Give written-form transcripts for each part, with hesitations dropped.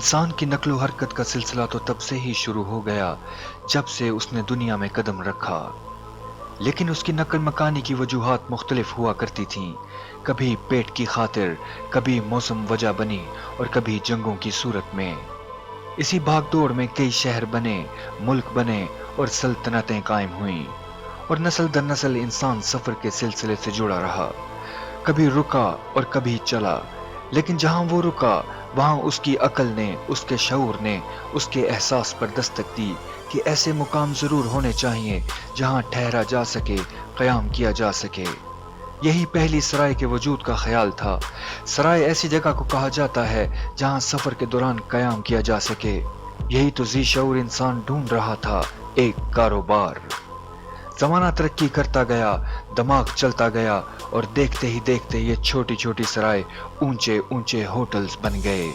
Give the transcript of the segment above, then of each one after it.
इंसान की नक्लो हरकत का सिलसिला तो तब से ही शुरू हो गया जब से उसने दुनिया में कदम रखा। लेकिन उसकी नकल मकानी की वजूहात मुख्तलिफ हुआ करती थीं। कभी पेट की खातिर, कभी मौसम वजह बनी और कभी जंगों की सूरत में। इसी भागदौड़ में कई शहर बने, मुल्क बने और सल्तनतें कायम हुईं। और नस्ल दर नस्ल इंसान सफर के सिलसिले से जुड़ा रहा, कभी रुका और कभी चला। लेकिन जहां वो रुका वहां उसकी अकल ने, उसके शऊर ने उसके एहसास पर दस्तक दी कि ऐसे मुकाम जरूर होने चाहिए जहां ठहरा जा सके, क़याम किया जा सके। यही पहली सराय के वजूद का ख्याल था। सराय ऐसी जगह को कहा जाता है जहां सफर के दौरान क़याम किया जा सके। यही तो जी शऊर इंसान ढूंढ रहा था, एक कारोबार। जमाना तरक्की करता गया, दिमाग चलता गया और देखते ही देखते ये छोटी छोटी सराय ऊंचे ऊंचे होटल्स बन गए।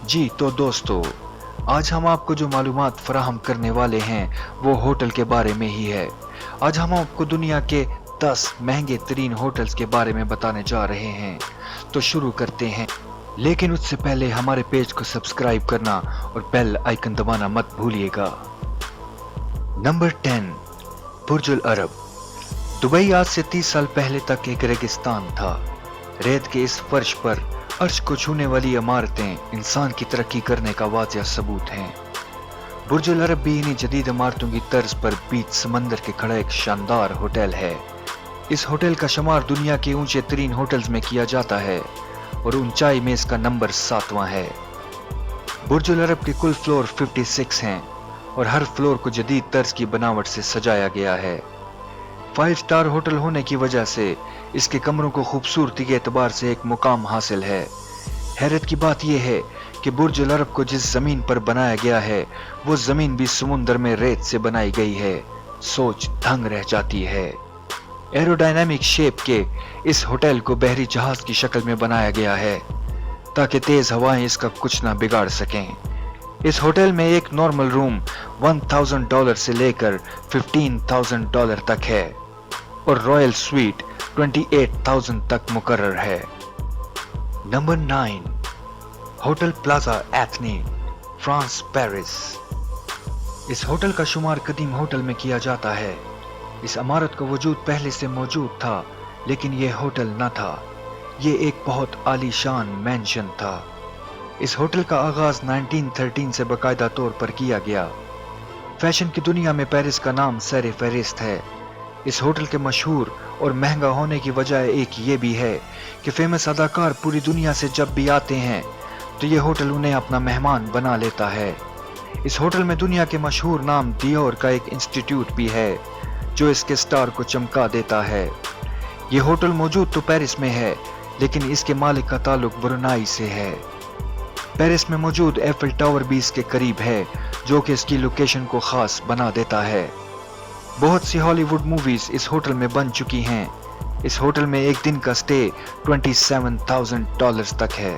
जी तो दोस्तों, आज हम आपको जो मालूमात फराहम करने वाले हैं वो होटल के बारे में ही है। आज हम आपको दुनिया के 10 महंगे तरीन होटल्स के बारे में बताने जा रहे हैं। तो शुरू करते हैं, लेकिन उससे पहले हमारे पेज को सब्सक्राइब करना और बेल आइकन दबाना मत भूलिएगा। नंबर 10, बुर्ज अल अरब। दुबई आज से 30 साल पहले तक एक रेगिस्तान था। रेत के इस फर्श पर अर्श को छूने वाली इमारतें इंसान की तरक्की करने का वाज़िह सबूत हैं। बुर्ज अल अरब भी इन्हीं जदीद इमारतों की तर्ज पर बीच समंदर के खड़ा एक शानदार होटल है। इस होटल का शुमार दुनिया के ऊंचे तरीन होटल्स में किया जाता है और ऊंचाई में इसका नंबर 7वां है। बुर्ज अल अरब के कुल फ्लोर 56 हैं और हर फ्लोर को जदीद तर्ज की बनावट से सजाया गया है। 5 स्टार होटल होने की वजह से इसके कमरों को खूबसूरती के एतबार से एक मुकाम हासिल है। हैरत की बात यह है कि बुर्ज अल अरब को जिस जमीन पर बनाया गया है वो जमीन भी समुंदर में रेत से बनाई गई है। सोच दंग रह जाती है। एरोडायनामिक शेप के इस होटल को बहरी जहाज की शक्ल में बनाया गया है ताकि तेज हवाएं इसका कुछ ना बिगाड़ सकें। इस होटल में एक नॉर्मल रूम $1000 से लेकर $15,000 तक है और रॉयल स्वीट 28,000 तक मुकर्रर है। Number 9, hotel plaza athenee, France, Paris. इस होटल का शुमार कदीम होटल में किया जाता है। इस इमारत का वजूद पहले से मौजूद था, लेकिन यह होटल न था। यह एक बहुत आलीशान मैंशन था। इस होटल का आगाज 1913 से बाकायदा तौर पर किया गया। फैशन की दुनिया में पेरिस का नाम सर फहरिस्त है। इस होटल के मशहूर और महंगा होने की वजह एक ये भी है कि फेमस अदाकार पूरी दुनिया से जब भी आते हैं तो ये होटल उन्हें अपना मेहमान बना लेता है। इस होटल में दुनिया के मशहूर नाम दियोर का एक इंस्टीट्यूट भी है जो इसके स्टार को चमका देता है। ये होटल मौजूद तो पेरिस में है, लेकिन इसके मालिक का ताल्लुक ब्रुनाई से है। पेरिस में मौजूद एफिल टावर भी इसके करीब है, जो कि इसकी लोकेशन को खास बना देता है। बहुत सी हॉलीवुड मूवीज इस होटल में बन चुकी हैं। इस होटल में एक दिन का स्टे $27,000 तक है।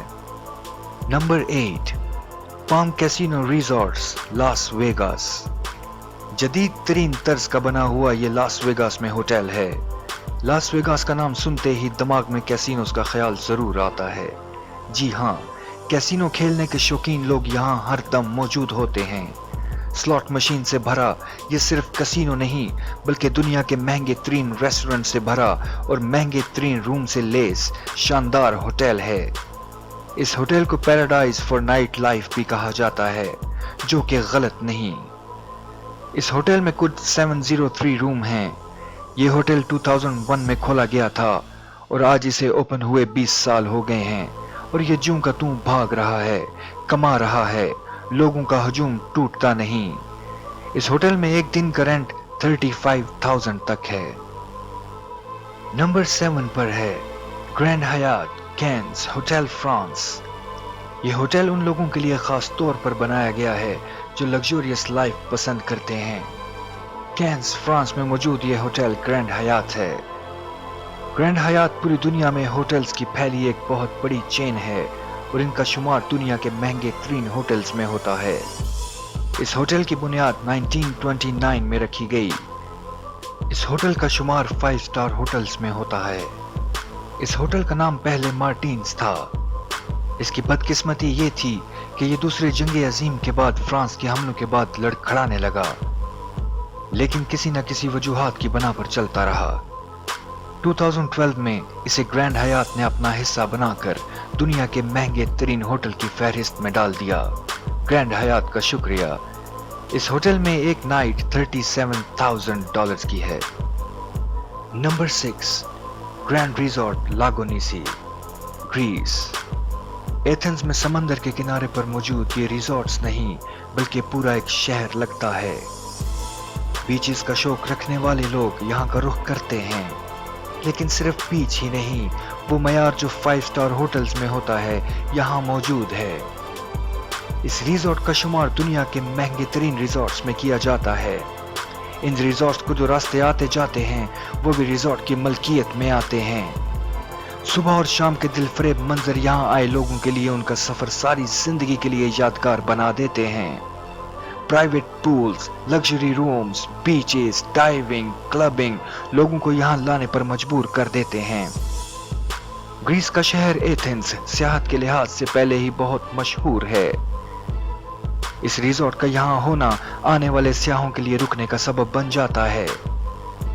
Number 8, palm casino resorts, Las Vegas. जदीद तरीन तर्ज का बना हुआ ये लास वेगास में होटल है। लास वेगास का नाम सुनते ही दिमाग में कैसीनोस का ख्याल जरूर आता है। जी हाँ, कैसीनो खेलने के शौकीन लोग यहाँ हर दम मौजूद होते हैं। स्लॉट मशीन से भरा ये सिर्फ कैसीनो नहीं बल्कि दुनिया के महंगे तरीन रेस्टोरेंट से भरा और महंगे तरीन रूम से लेस शानदार होटल है। इस होटल को पैराडाइज फॉर नाइट लाइफ भी कहा जाता है, जो कि गलत नहीं। इस होटल में कुल 703 रूम हैं। ये होटल 2001 में खोला गया था और आज इसे ओपन हुए 20 साल हो गए हैं और ये जूं का तूं भाग रहा है, कमा रहा है, लोगों का हजूम टूटता नहीं। इस होटल में एक दिन का रेंट 35,000 तक है। नंबर 7 पर है ग्रैंड हयात कैंस होटल, फ्रांस। ये होटल उन लोगों के लिए खास तौर पर बनाया गया है जो लग्जूरियस लाइफ पसंद करते हैं। कैंस, फ्रांस में मौजूद ये होटल ग्रैंड हयात है। ग्रैंड हयात पूरी दुनिया में होटल्स की फैली एक बहुत बड़ी चेन है और इनका शुमार दुनिया के महंगे तरीन होटल्स में होता है। इस होटल की बुनियाद 1929 में रखी गई। इस होटल का शुमार 5 स्टार होटल्स में होता है। इस होटल का नाम पहले मार्टिन्स था। इसकी बदकिस्मती ये थी कि ये दूसरे जंग अजीम के बाद फ्रांस के हमलों के बाद लड़खड़ाने लगा, लेकिन किसी न किसी वजूहात की बना पर चलता रहा। 2012 में इसे ग्रैंड हयात ने अपना हिस्सा बनाकर दुनिया के महंगे तरीन होटल की फहरिस्त में डाल दिया। ग्रैंड हयात का शुक्रिया। इस होटल में एक नाइट $37,000 की है। Number 6, grand resort Lagonissi, Greece. Athens में समंदर के किनारे पर मौजूद ये रिजॉर्ट्स नहीं बल्कि पूरा एक शहर लगता है। बीचेस का शौक रखने वाले लोग यहाँ का रुख करते हैं, लेकिन सिर्फ बीच ही नहीं, वो मयार जो 5 स्टार होटल्स में होता है यहाँ मौजूद है। इस रिजॉर्ट का शुमार दुनिया के महंगे तरीन रिजॉर्ट्स में किया जाता है। इन रिजॉर्ट्स को जो रास्ते आते जाते हैं वो भी रिजॉर्ट की मलकियत में आते हैं। सुबह और शाम के दिलफरेब मंजर यहाँ आए लोगों के लिए उनका सफर सारी जिंदगी के लिए यादगार बना देते हैं। Private pools, luxury rooms, beaches, diving, clubbing लोगों को यहाँ लाने पर मजबूर कर देते हैं। ग्रीस का शहर एथेंस सियाहत के लिहाज से पहले ही बहुत मशहूर है। इस रिजॉर्ट का यहाँ होना आने वाले सियाहों के लिए रुकने का सबब बन जाता है,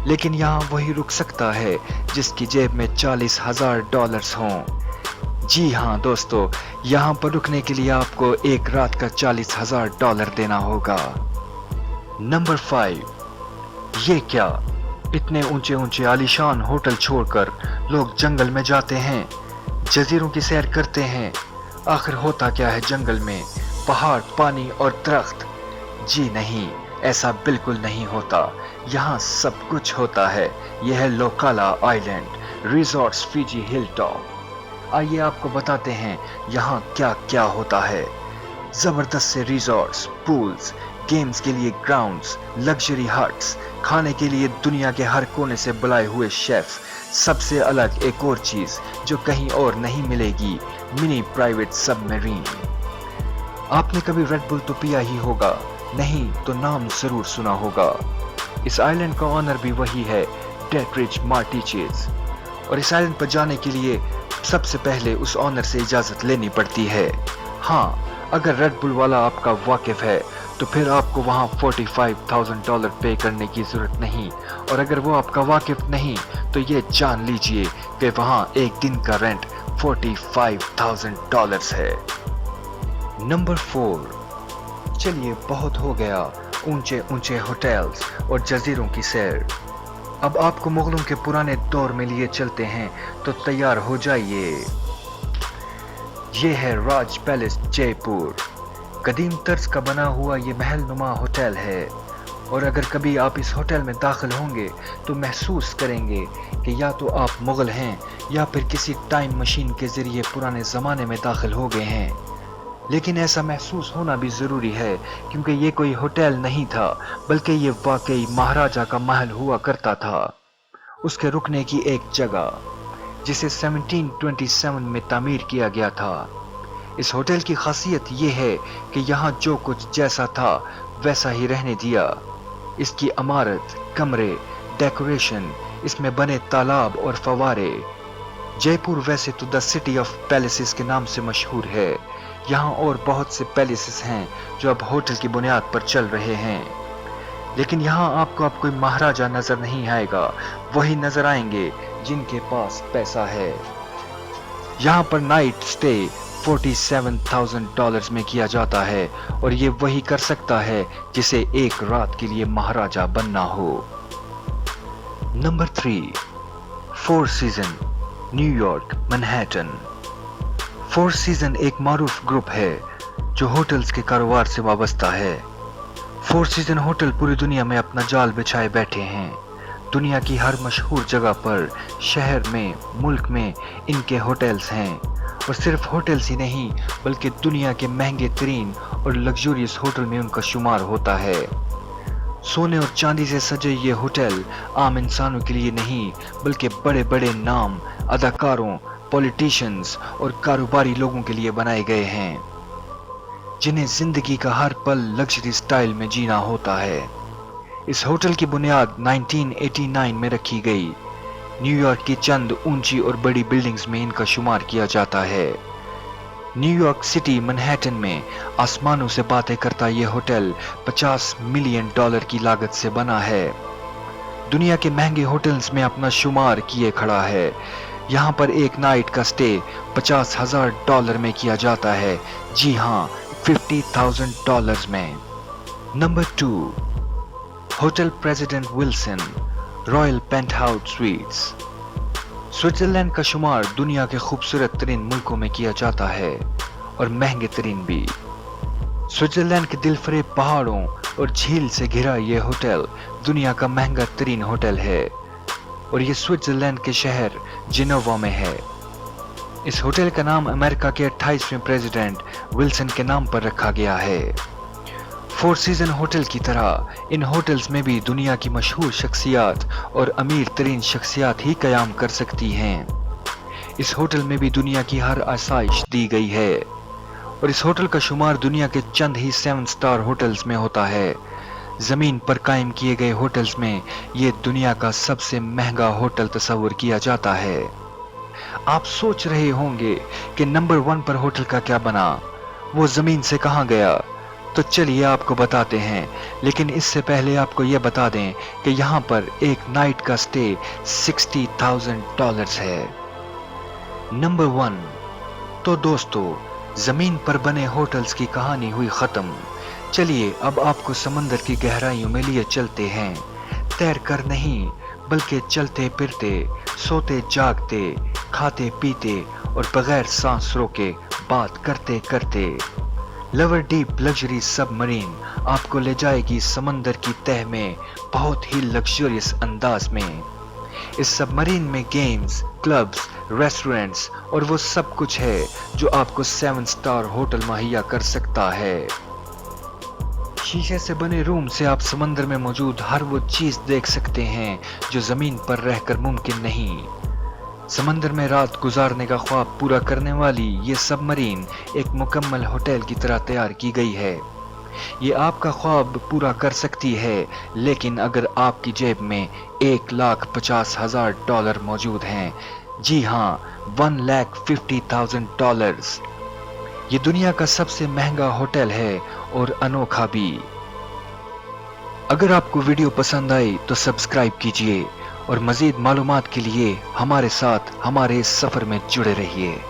लेकिन यहाँ वही रुक सकता है जिसकी जेब में $40,000 हों। जी हाँ दोस्तों, यहाँ पर रुकने के लिए आपको एक रात का $40,000 देना होगा। नंबर 5, ये क्या, इतने ऊंचे ऊंचे आलीशान होटल छोड़कर लोग जंगल में जाते हैं, जजीरों की सैर करते हैं। आखिर होता क्या है जंगल में? पहाड़, पानी और दरख्त? जी नहीं, ऐसा बिल्कुल नहीं होता। यहाँ सब कुछ होता है। यह है लोकाला island, resorts Fiji hill top. आइए आपको बताते हैं यहाँ क्या क्या होता है। जबरदस्त से रिजॉर्ट्स, पूल्स, गेम्स के लिए ग्राउंड्स, लग्जरी हट्स, खाने के लिए दुनिया के हर कोने से बुलाए हुए शेफ। सबसे अलग एक और चीज जो कहीं और नहीं मिलेगी, मिनी प्राइवेट सबमरीन। आपने कभी रेड बुल तो पिया ही होगा, नहीं तो नाम जरूर सुना होगा। इस आइलैंड का ऑनर भी वही है, डेटरिच मार्टिचेज। और इस आइलैंड पर जाने के लिए सबसे पहले उस ऑनर से इजाजत लेनी पड़ती है। हाँ, अगर रेड बुल वाला आपका वाकिफ है तो फिर आपको वहाँ $45,000 पे करने की जरूरत नहीं, और अगर वो आपका वाकिफ नहीं तो ये जान लीजिए कि वहाँ एक दिन का रेंट $45,000 है। नंबर 4, चलिए बहुत हो गया ऊंचे ऊंचे होटल्स और जजीरों की सैर। अब आपको मुगलों के पुराने दौर में लिए चलते हैं, तो तैयार हो जाइए। ये है राज पैलेस जयपुर। कदीम तर्ज का बना हुआ ये महल नुमा होटल है, और अगर कभी आप इस होटल में दाखिल होंगे तो महसूस करेंगे कि या तो आप मुगल हैं या फिर किसी टाइम मशीन के जरिए पुराने ज़माने में दाखिल हो गए हैं। लेकिन ऐसा महसूस होना भी ज़रूरी है, क्योंकि ये कोई होटल नहीं था बल्कि ये वाकई महाराजा का महल हुआ करता था। उसके रुकने की एक जगह जिसे 1727 में तामीर किया गया था। इस होटल की खासियत ये है कि यहाँ जो कुछ जैसा था वैसा ही रहने दिया। इसकी इमारत, कमरे, डेकोरेशन, इसमें बने तालाब और फवारे। जयपुर वैसे तो द सिटी ऑफ पैलेसेस के नाम से मशहूर है। यहाँ और बहुत से पैलेसेस हैं जो अब होटल की बुनियाद पर चल रहे हैं, लेकिन यहाँ आपको अब कोई महाराजा नजर नहीं आएगा। वही नजर आएंगे जिनके पास पैसा है। यहाँ पर नाइट स्टे $47,000 में किया जाता है, और ये वही कर सकता है जिसे एक रात के लिए महाराजा बनना हो। Number 3, four season, New York, Manhattan. Four season एक मारूफ ग्रुप है जो होटल्स के कारोबार से वाबस्ता है। फोर सीजन होटल पूरी दुनिया में अपना जाल बिछाए बैठे हैं। दुनिया की हर मशहूर जगह पर, शहर में, मुल्क में इनके होटल्स हैं। और सिर्फ होटल्स ही नहीं बल्कि दुनिया के महंगे तरीन और लग्जूरियस होटल में उनका शुमार होता है। सोने और चांदी से सजे ये होटल आम इंसानों के लिए नहीं बल्कि बड़े बड़े नाम, अदाकारों, पॉलिटिशियंस और कारोबारी लोगों के लिए बनाए गए हैं, जिन्हें जिंदगी का हर पल लग्जरी स्टाइल में जीना होता है। इस होटल की बुनियाद 1989 में रखी गई। न्यूयॉर्क की चंद ऊंची और बड़ी बिल्डिंग्स में इनका शुमार किया जाता है। न्यूयॉर्क सिटी मैनहट्टन में आसमानों से बातें करता ये होटल $50 मिलियन की लागत से बना है। दुनिया के महंगे होटल्स में अपना शुमार किए खड़ा है। यहाँ पर एक नाइट का स्टे $50,000 में किया जाता है। जी हाँ, $50,000 में। Number 2, hotel president Wilson royal penthouse sweets. Switzerland का शुमार दुनिया के खूबसूरत तरीन मुल्कों में किया जाता है और महंगे तरीन भी। स्विट्जरलैंड के दिलफरेब पहाड़ों और झील से घिरा ये होटल दुनिया का महंगा तरीन होटल है और ये स्विट्जरलैंड के शहर जिनेवा में है। इस होटल का नाम अमेरिका के 28वें प्रेसिडेंट विल्सन के नाम पर रखा गया है। फोर सीजन होटल की तरह इन होटल्स में भी दुनिया की मशहूर शख्सियात और अमीर तरीन शख्सियात ही कयाम कर सकती हैं। इस होटल में भी दुनिया की हर आसाइश दी गई है और इस होटल का शुमार दुनिया के चंद ही 7 स्टार होटल्स में होता है। जमीन पर कायम किए गए होटल्स में ये दुनिया का सबसे महंगा होटल तस्वुर किया जाता है। आप सोच रहे होंगे कि नंबर 1 पर होटल का क्या बना, वो जमीन से कहां गया? तो चलिए आपको बताते हैं, लेकिन इससे पहले आपको यह बता दें कि यहाँ पर एक नाइट का स्टे $60,000 है। नंबर 1। तो दोस्तों, जमीन पर बने होटल्स की कहानी हुई खत्म। चलिए अब आपको समंदर की गहराइयों में लिए चलते हैं, तैर कर नहीं बल्कि चलते फिरते, सोते जागते, खाते पीते और बगैर सांस रोके बात करते करते। लवर डीप लग्जरी सबमरीन आपको ले जाएगी समंदर की तह में बहुत ही लग्जरियस अंदाज में। इस सबमरीन में गेम्स, क्लब्स, रेस्टोरेंट्स और वो सब कुछ है जो आपको 7 स्टार होटल मुहैया कर सकता है। शीशे से बने रूम से आप समंदर में मौजूद हर वो चीज देख सकते हैं जो जमीन पर रहकर मुमकिन नहीं। समंदर में रात गुजारने का ख्वाब पूरा करने वाली ये सबमरीन एक मुकम्मल होटल की तरह तैयार की गई है। ये आपका ख्वाब पूरा कर सकती है, लेकिन अगर आपकी जेब में $1,50,000 मौजूद हैं, जी हाँ, $1,50,000। ये दुनिया का सबसे महंगा होटल है और अनोखा भी। अगर आपको वीडियो पसंद आई तो सब्सक्राइब कीजिए और मजीद मालूमात के लिए हमारे साथ हमारे इस सफर में जुड़े रहिए।